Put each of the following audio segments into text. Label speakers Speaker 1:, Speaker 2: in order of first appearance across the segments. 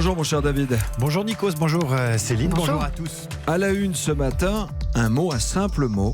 Speaker 1: Bonjour mon cher David.
Speaker 2: Bonjour Nikos, bonjour Céline,
Speaker 3: Bonjour.
Speaker 2: bonjour à tous.
Speaker 1: À la une ce matin, un simple mot,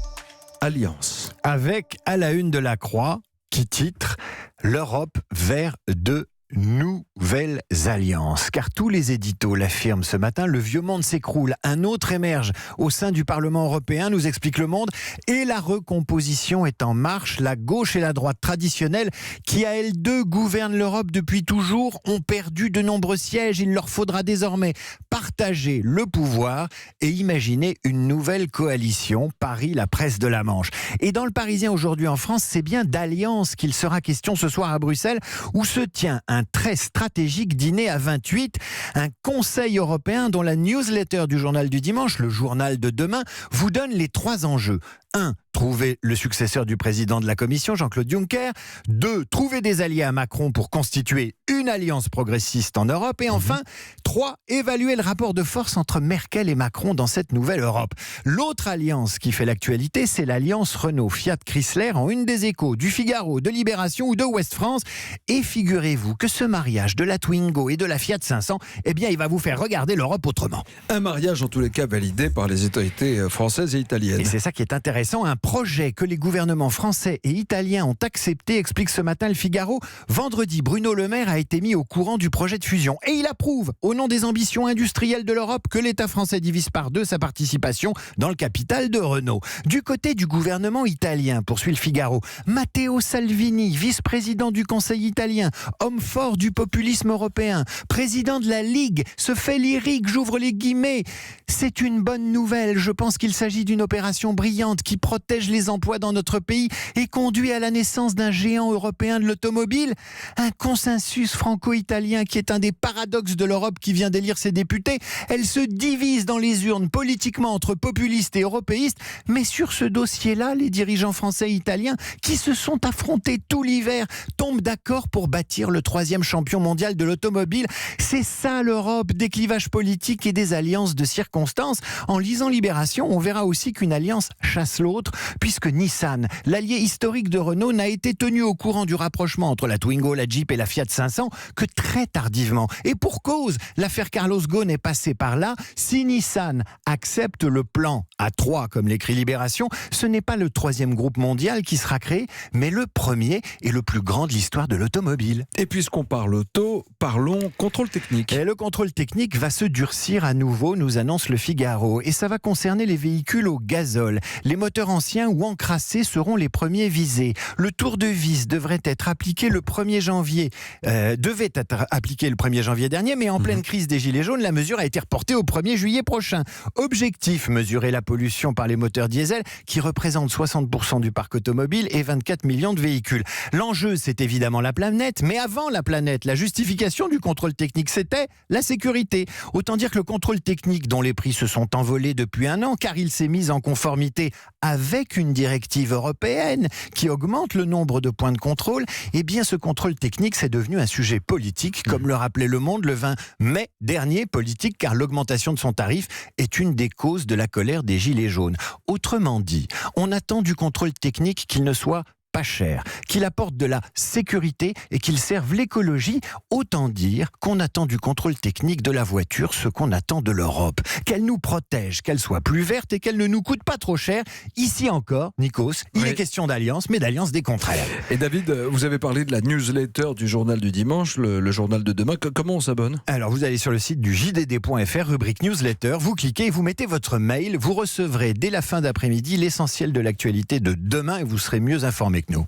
Speaker 1: alliance.
Speaker 2: Avec à la une de la Croix, qui titre « L'Europe vers de nouvelles alliances ». Car tous les éditos l'affirment ce matin, le vieux monde s'écroule, un autre émerge au sein du Parlement européen, nous explique Le Monde, et la recomposition est en marche. La gauche et la droite traditionnelle, qui à elles deux gouvernent l'Europe depuis toujours, ont perdu de nombreux sièges. Il leur faudra désormais partager le pouvoir et imaginer une nouvelle coalition, parie la presse de la Manche. Et dans le Parisien aujourd'hui en France, c'est bien d'alliance qu'il sera question ce soir à Bruxelles, où se tient un très stratégique dîner à 28, un Conseil européen dont la newsletter du journal du dimanche, le journal de demain, vous donne les 3 enjeux. 1. Trouver le successeur du président de la Commission, Jean-Claude Juncker. 2. Trouver des alliés à Macron pour constituer une alliance progressiste en Europe. Et enfin, 3. Évaluer le rapport de force entre Merkel et Macron dans cette nouvelle Europe. L'autre alliance qui fait l'actualité, c'est l'alliance Renault-Fiat-Chrysler en une des Échos, du Figaro, de Libération ou de Ouest France. Et figurez-vous que ce mariage de la Twingo et de la Fiat 500, eh bien, il va vous faire regarder l'Europe autrement.
Speaker 1: Un mariage en tous les cas validé par les autorités françaises et italiennes.
Speaker 2: Et c'est ça qui est intéressant. Un projet que les gouvernements français et italiens ont accepté, explique ce matin le Figaro. Vendredi, Bruno Le Maire a été mis au courant du projet de fusion. Et il approuve, au nom des ambitions industrielles de l'Europe, que l'État français divise par 2 sa participation dans le capital de Renault. Du côté du gouvernement italien, poursuit le Figaro, Matteo Salvini, vice-président du Conseil italien, homme fort du populisme européen, président de la Ligue, se fait lyrique, j'ouvre les guillemets. C'est une bonne nouvelle. Je pense qu'il s'agit d'une opération brillante qui protège les emplois dans notre pays et conduit à la naissance d'un géant européen de l'automobile. Un consensus franco-italien qui est un des paradoxes de l'Europe qui vient d'élire ses députés. Elle se divise dans les urnes politiquement entre populistes et européistes. Mais sur ce dossier-là, les dirigeants français et italiens qui se sont affrontés tout l'hiver tombent d'accord pour bâtir le 3e champion mondial de l'automobile. C'est ça l'Europe, des clivages politiques et des alliances de circonstances. En lisant Libération, on verra aussi qu'une alliance chasse l'autre, puisque Nissan, l'allié historique de Renault, n'a été tenu au courant du rapprochement entre la Twingo, la Jeep et la Fiat 500 que très tardivement. Et pour cause, l'affaire Carlos Ghosn est passée par là. Si Nissan accepte le plan A3, comme l'écrit Libération, ce n'est pas le 3e groupe mondial qui sera créé, mais le premier et le plus grand de l'histoire de l'automobile.
Speaker 1: Et puisqu'on parle auto, parlons contrôle technique.
Speaker 2: Et le contrôle technique va se durcir à nouveau, nous annonce le Figaro. Et ça va concerner les véhicules au gazole. Les moteurs anciens ou encrassés seront les premiers visés. Le tour de vis devrait être appliqué le 1er janvier. Devait être appliqué le 1er janvier dernier, mais en pleine crise des Gilets jaunes, la mesure a été reportée au 1er juillet prochain. Objectif, mesurer la pollution par les moteurs diesel, qui représentent 60% du parc automobile et 24 millions de véhicules. L'enjeu, c'est évidemment la planète, mais avant la planète, la justification du contrôle technique, c'était la sécurité. Autant dire que le contrôle technique, dont les prix se sont envolés depuis 1 an, car il s'est mis en conformité avec une directive européenne qui augmente le nombre de points de contrôle, eh bien ce contrôle technique, c'est devenu un sujet politique, comme le rappelait Le Monde le 20 mai dernier, politique car l'augmentation de son tarif est une des causes de la colère des Gilets jaunes. Autrement dit, on attend du contrôle technique qu'il ne soit pas cher, qu'il apporte de la sécurité et qu'il serve l'écologie. Autant dire qu'on attend du contrôle technique de la voiture ce qu'on attend de l'Europe. Qu'elle nous protège, qu'elle soit plus verte et qu'elle ne nous coûte pas trop cher. Ici encore, Nikos, il est question d'alliance, mais d'alliance des contraires.
Speaker 1: Et David, vous avez parlé de la newsletter du journal du dimanche, le journal de demain. Comment on s'abonne ?
Speaker 2: Alors vous allez sur le site du JDD.fr, rubrique newsletter, vous cliquez et vous mettez votre mail. Vous recevrez dès la fin d'après-midi l'essentiel de l'actualité de demain et vous serez mieux informé que nous.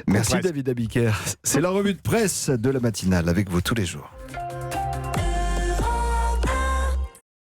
Speaker 1: Merci David Abiker. C'est la revue de presse de la matinale avec vous tous les jours.